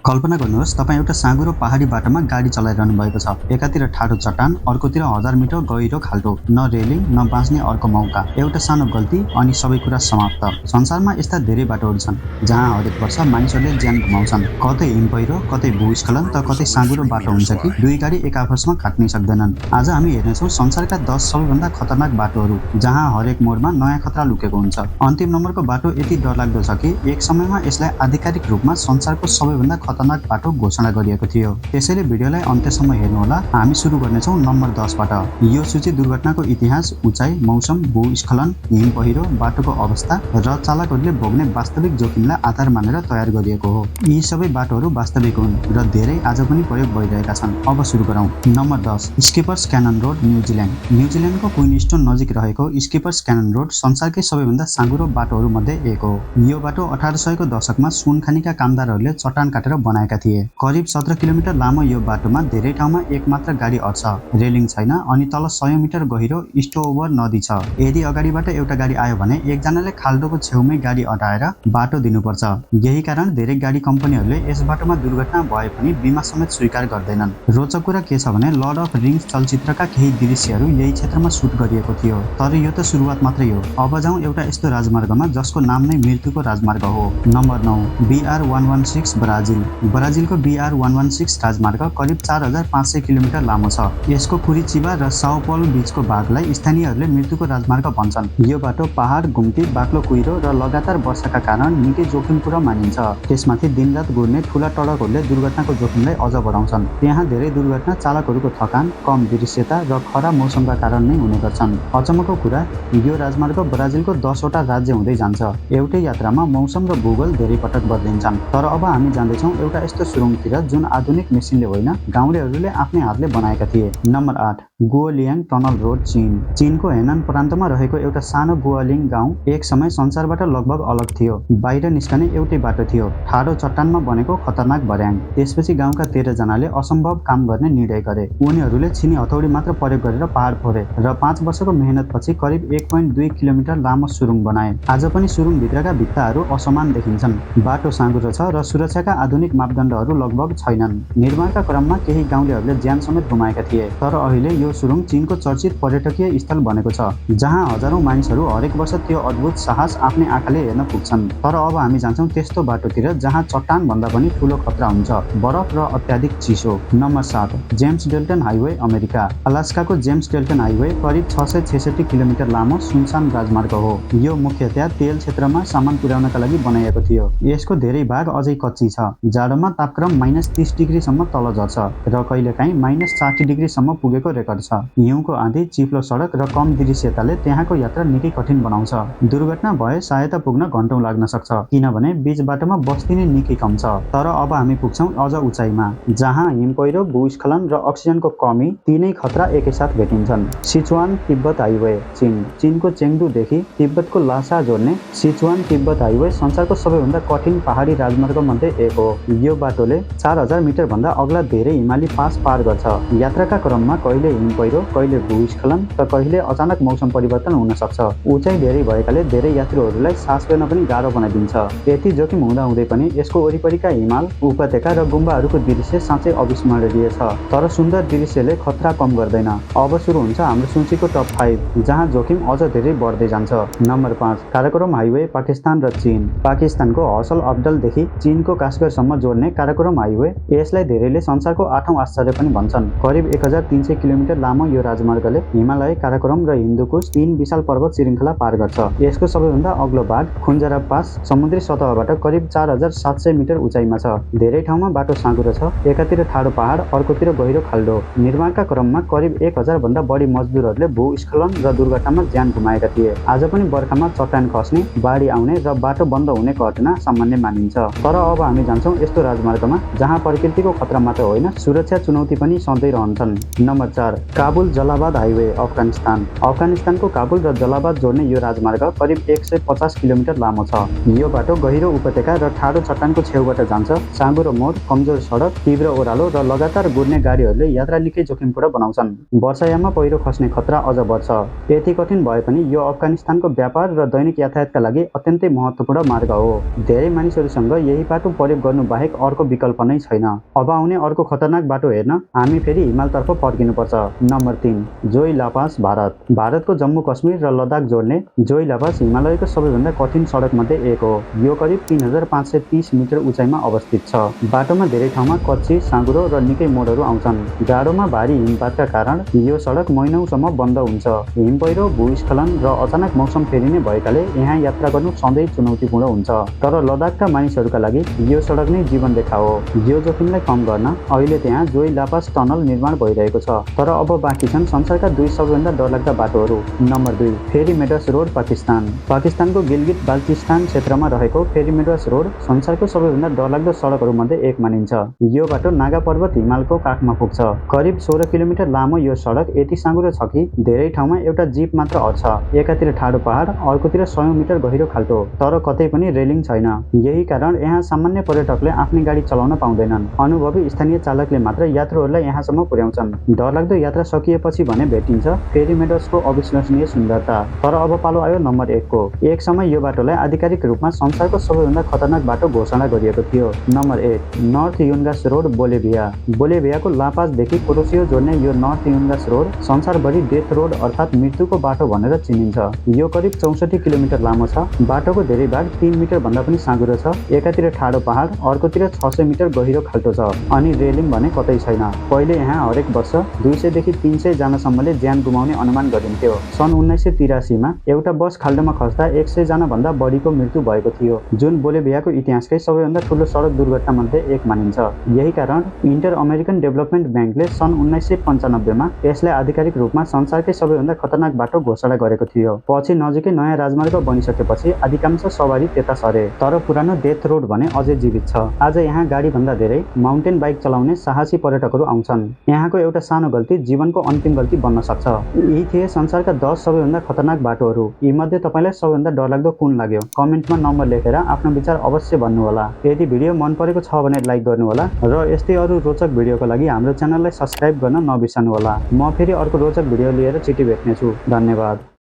कल्पना गर्नुहोस् तपाईँ एउटा साँगुरो पहाडी बाटोमा गाडी चलाइरहनु भएको छ। एकातिर ठाडो चट्टान, अर्कोतिर 1000 मिटर गहिरो खाल्टो, न रेलिङ न बाँच्ने अर्को मौका, एउटा सानो गल्ती अनि सबै कुरा समाप्त। संसारमा यस्ता धेरै बाटोहरू छन् जहाँ हरेक वर्ष मानिसहरूले ज्यान गुमाउँछन्। कतै हिमपहिरो, कतै भूस्खलन त कतै साँगुरो बाटो हुन्छ कि दुई गाडी एक आपसमा काट्नै सक्दैनन्। आज हामी हेर्नेछौँ संसारका 10 सबैभन्दा खतरनाक बाटोहरू जहाँ हरेक मोडमा नयाँ खतरा लुकेको हुन्छ। अन्तिम नम्बरको बाटो यति डरलाग्दो छ कि एक समयमा यसलाई आधिकारिक रूपमा संसारको सबैभन्दा खतरनाक बाटो घोषणा गरिएको थियो। त्यसैले भिडियोलाई अन्त्यसम्म हेर्नुहोला। हामी सुरु गर्नेछौँ नम्बर 10 बाट। यो सूची दुर्घटनाको इतिहास, उचाइ, मौसम, भूस्खलन, हिमपहिरो, बाटोको अवस्था र चालकहरूले भोग्ने वास्तविक जोखिमलाई आधार मानेर तयार गरिएको हो। यी सबै बाटोहरू वास्तविक हुन् र धेरै आज पनि प्रयोग भइरहेका छन्। अब सुरु गरौँ। नम्बर 10 स्किपर्स क्यानन रोड, न्युजिल्यान्ड। न्युजिल्यान्डको क्विन्सटन नजिक रहेको स्किपर्स क्यानन रोड संसारकै सबैभन्दा साँगुरो बाटोहरू मध्ये एक हो। यो बाटो 1800 को दशकमा सुन खानीका कामदारहरूले चट्टान काटेर बनाएका थिए। करिब 17 किलोमिटर लामो यो बाटोमा धेरै ठाउँमा एक मात्र गाडी अट्छ, रेलिङ छैन अनि तल 100 मिटर गहिरो स्टोओभर नदी छ। यदि अगाडिबाट एउटा गाडी आयो भने एकजनाले खाल्डोको छेउमै गाडी अटाएर बाटो दिनुपर्छ। यही कारण धेरै गाडी कम्पनीहरूले यस बाटोमा दुर्घटना भए पनि बिमा समेत स्वीकार गर्दैनन्। रोचक कुरा के छ भने लर्ड अफ रिङ्स चलचित्रका केही दृश्यहरू यही क्षेत्रमा सुट गरिएको थियो। तर यो त सुरुवात मात्रै हो। अब जाउँ एउटा यस्तो राजमार्गमा जसको नाम नै मृत्युको राजमार्ग हो। Number 9 BR-116 Brazil. ब्राजिलको BR-116 राजमार्ग करिब 4500 किलोमिटर लामो छ। यसको कुरिचिबा र साओ पाउलो बीचको भागलाई स्थानीयहरूले मृत्युको राजमार्ग भन्छन्। यो बाटो पहाड, घुम्ती, बाक्लो कुहिरो र लगातार वर्षाका कारण निकै जोखिमपूर्ण मानिन्छ। त्यसमाथि दिनरात गुड्ने ठूला टडकहरूले दुर्घटनाको जोखिमलाई अझ बढाउँछन्। यहाँ धेरै दुर्घटना चालकहरूको थकान, कम दृश्यता र खराब मौसमका कारण नै हुने गर्छन्। अचम्मको कुरा, यो राजमार्ग ब्राजिलको 10 वटा राज्य हुँदै जान्छ। एउटै यात्रामा मौसम र भूगोल धेरै पटक बदलिन्छन्। तर अब हामी जाँदैछौँ एउटा यस्तो सुरुङतिर जुन आधुनिक मेसिनले होइन, गाउँलेहरूले आफ्नै हातले बनाएका थिए। नम्बर 8 गुओलियाङ टनल रोड, चीन। चीनको हेनान प्रान्तमा रहेको एउटा सानो गुओलिङ गाउँ एक समय संसारबाट लगभग अलग थियो। बाहिर निस्कने एउटै बाटो थियो, ठाडो चट्टानमा बनेको खतरनाक भर्याङ। त्यसपछि गाउँका 13 जनाले असम्भव काम गर्ने निर्णय गरे। उनीहरूले छिनी हथौडी मात्र प्रयोग गरेर पहाड फोरे र 5 वर्षको मेहनतपछि करिब 1.2 किलोमिटर लामो सुरुङ बनाए। आज पनि सुरुङभित्रका भित्ताहरू असमान देखिन्छन्। बाटो साँगुरो छ र सुरक्षाका आधुनिक मापदण्डहरू लगभग छैनन्। निर्माणका क्रममा केही गाउँलेहरूले ज्यान समेत गुमाएका थिए। तर अहिले यो सुरुङ चीनको चर्चित पर्यटकीय स्थल बनेको छ, जहाँ हजारौं मानिसहरू हरेक वर्ष त्यो अद्भुत साहस आफ्नै आँखाले हेर्न पुग्छन्। तर अब हामी जान्छौँ त्यस्तो बाटोतिर जहाँ चट्टान भन्दा पनि ठूलो खतरा हुन्छ, बरफ र अत्याधिक चिसो। Number 7 James Dalton highway, America. अलास्काको जेम्स डेल्टन हाइवे करिब 666 किलोमिटर लामो सुनसान राजमार्ग हो। यो मुख्यतया तेल क्षेत्रमा सामान पुर्याउनका लागि बनाइएको थियो। यसको धेरै भाग अझै कच्ची छ। जाडोमा तापक्रम -30 डिग्रीसम्म तल झर्छ र कहिलेकाहीँ -60 डिग्रीसम्म पुगेको रेकर्ड छ। हिउँको आँधी, चिप्लो सडक र कम दृश्यताले त्यहाँको यात्रा निकै कठिन बनाउँछ। दुर्घटना भए सहायता पुग्न घण्टौं लाग्न सक्छ, किनभने बीच बाटोमा बस्ती नै निकै कम छ। तर अब हामी पुग्छौँ अझ उचाइमा, जहाँ हिमपहिरो, भूस्खलन र अक्सिजनको कमी तीनै खतरा एकैसाथ भेटिन्छन्। सिचुआन तिब्बत हाइवे, चीन। चीनको चेङ्डुदेखि तिब्बतको लासा जोड्ने सिचुआन तिब्बत हाइवे संसारको सबैभन्दा कठिन पहाडी राजमार्ग मध्ये एक हो। यो बाटोले 4000 मिटर भन्दा अग्ला धेरै हिमाली पास पार गर्छ। यात्राका क्रममा कहिले हिमपहिरो, कहिले भूस्खलन त कहिले अचानक मौसम परिवर्तन हुन सक्छ। उचाइ धेरै भएकाले धेरै यात्रुहरूलाई सास फेर्न पनि गाह्रो बनाइदिन्छ। यति जोखिम हुँदाहुँदै पनि यसको वरिपरिका हिमाल, उपत्यका र गुम्बाहरूको दृश्य साँच्चै अविस्मरणीय छ। तर सुन्दर दृश्यले खतरा कम गर्दैन। अब सुरु हुन्छ हाम्रो सूचीको टप 5, जहाँ जोखिम अझ धेरै बढ्दै जान्छ। नम्बर 5 काराकोरम हाइवे, पाकिस्तान र चीन। पाकिस्तानको हसल अब्दलदेखि चीनको काश्मीरसम्म जोड्ने काराकोरम हाइवे, यसलाई धेरैले संसारको 8औं आश्चर्य पनि भन्छन्। करिब 1300 किलोमिटर लामो यो राजमार्गले हिमालय, काराकोरम र हिन्दुकुश 3 विशाल पर्वत श्रृङ्खला पार गर्छ। यसको सबैभन्दा अग्लो भाग खुन्जाराब पास समुद्री सतहबाट करिब 4700 मिटर उचाइमा छ। धेरै ठाउँमा बाटो साँगुरो छ, एकातिर ठाडो पहाड, अर्कोतिर गहिरो खाल्डो। निर्माणका क्रममा करिब 1000 भन्दा बढी मजदुरहरूले भूस्खलन र दुर्घटनामा ज्यान गुमाएका थिए। आज पनि बर्खामा चट्टान खस्ने, बाढी आउने र बाटो बन्द हुने घटना सामान्य मानिन्छ। तर अब हामी जान्छौँ यस्तो राजमार्गमा जहाँ प्रकृतिको खतरा मात्र होइन, सुरक्षा चुनौती पनि सधैँ रहन्छन्। Number 4 Kabul Jalalabad highway Afghanistan. अफगानिस्तानको काबुल र जलाबाद जोड्ने यो राजमार्ग करिब 150 किलोमिटर लामो छ। यो बाटो गहिरो उपत्यका र ठाडो चट्टानको छेउबाट जान्छ। साँघुरो मोड, कमजोर सडक, तीव्र ओह्रालो र लगातार गुड्ने गाडीहरूले यात्रा निकै जोखिमपूर्ण बनाउँछन्। वर्षायाममा पहिरो खस्ने खतरा अझ बढ्छ। यति कठिन भए पनि यो अफगानिस्तानको व्यापार र दैनिक यातायातका लागि अत्यन्तै महत्त्वपूर्ण मार्ग हो। धेरै मानिसहरूसँग यही बाटो प्रयोग गर्नु बाहेक अर्को विकल्प नै छैन। अब आउने अर्को खतरनाक बाटो हेर्न हामी फेरि हिमालतर्फ फर्किनुपर्छ। नम्बर 3, जोई लापास, भारत। भारतको जम्मू कश्मीर र लद्दाख जोड्ने जोई लापास हिमालयको सबैभन्दा कठिन सडकमध्ये एक हो। यो करिब 3530 मिटर उचाइमा अवस्थित छ। बाटोमा धेरै ठाउँमा कच्ची, साँघुरो र निकै मोडहरू आउँछन्। जाडोमा भारी हिमपातका कारण यो सडक महिनौसम्म बन्द हुन्छ। हिम पहिरो, भूस्खलन र अचानक मौसम फेरिने भएकाले यहाँ यात्रा गर्नु सधैँ चुनौतीपूर्ण हुन्छ। तर लद्दाखका मानिसहरूका लागि यो सडक नै जीवन रेखा हो। यो जोखिमलाई कम गर्न अहिले त्यहाँ जोई लापास टनल निर्माण भइरहेको छ। तर अब बाँकी छन् संसारका 2 सबैभन्दा डरलाग्दा बाटोहरू। नम्बर 2, फेरी मेडस रोड, पाकिस्तान। पाकिस्तानको गिलगित बाल्टिस्तान क्षेत्रमा रहेको फेरी मेडस रोड संसारको सबैभन्दा डरलाग्दो सडकहरूमध्ये एक मानिन्छ। यो बाटो नागा पर्वत हिमालको काखमा पुग्छ। करिब 16 किलोमिटर लामो यो सडक यति साँघुरो छ कि धेरै ठाउँमा एउटा जीप मात्र अड्छ। एकातिर ठाडो पहाड, अर्कोतिर 100 मिटर गहिरो खाल्टो, तर कतै पनि रेलिङ छैन। यही कारण यहाँ सामान्य पर्यटकले आफ्नै गाडी चलाउन पाउँदैनन्। अनुभवी स्थानीय चालकले मात्र यात्रुहरूलाई यहाँसम्म पुर्याउँछन्। डरलाग्दो यात्रा सकिएपछि भने भेटिन्छ फेरी मेडसको अविश्वसनीय सुन्दरता। तर अब पालो आयो नम्बर 1 को। एक समय यो बाटोलाई आधिकारिक रूपमा संसारको सबैभन्दा खतरनाक बाटो घोषणा गरिएको थियो। Number 1, North Yungas road, Bolivia. बोलिभियाको लापासदेखि कोरोसियो जोड्ने यो नर्थ युन्गास रोड संसारभरि डेथ रोड अर्थात् मृत्युको बाटो भनेर चिनिन्छ। यो करिब 64 किलोमिटर लामो छ। बाटोको धेरै भाग 3 मिटर भन्दा पनि साँघुरो छ। एकातिर ठाडो पहाड, अर्कोतिर 600 मिटर गहिरो खाल्टो छ। अनि रेलिङ भने कतै छैन। पहिले यहाँ हरेक वर्ष 200 देखि 300 जनासम्मले ज्यान गुमाउने अनुमान गरिन्थ्यो। सन् 1983 मा एउटा बस खाल्डोमा खस्दा 100 जना भन्दा बढीको मृत्यु भएको थियो, जुन बोलिभियाको इतिहासकै सबैभन्दा ठूलो सडक दुर्घटनामध्ये एक मानिन्छ। यही कारण इन्टर अमेरिकन डेभलपमेन्ट ब्याङ्कले सन् 1995 मा यसलाई आधिकारिक रूपमा संसारकै सबैभन्दा खतरनाक बाटो घोषणा गरेको थियो। पछि नजिकै नयाँ राजमार्ग बनिसकेपछि अधिकांश सवारी त्यता सरे, तर पुरानो डेथ रोड भने अझै जीवित छ। आज यहाँ गाडीभन्दा धेरै माउन्टेन बाइक चलाउने साहसी पर्यटकहरू आउँछन्। यहाँको एउटा सानो गल्ती जीवनको अन्तिम गल्ती बन्न सक्छ। यी थिए संसारका 10 सबैभन्दा खतरनाक बाटोहरू। यीमध्ये तपाईँलाई सबैभन्दा डरलाग्दो कुन लाग्यो? कमेन्टमा नम्बर लेखेर आफ्नो विचार अवश्य भन्नुहोला। यदि भिडियो मन परेको छ भने लाइक गर्नुहोला र यस्तै अरू रोचक भिडियोको लागि हाम्रो च्यानललाई सब्स्क्राइब गर्न नबिर्सनुहोला। म फेरि अर्को रोचक भिडियो लिएर छिटै भेट्नेछु। धन्यवाद।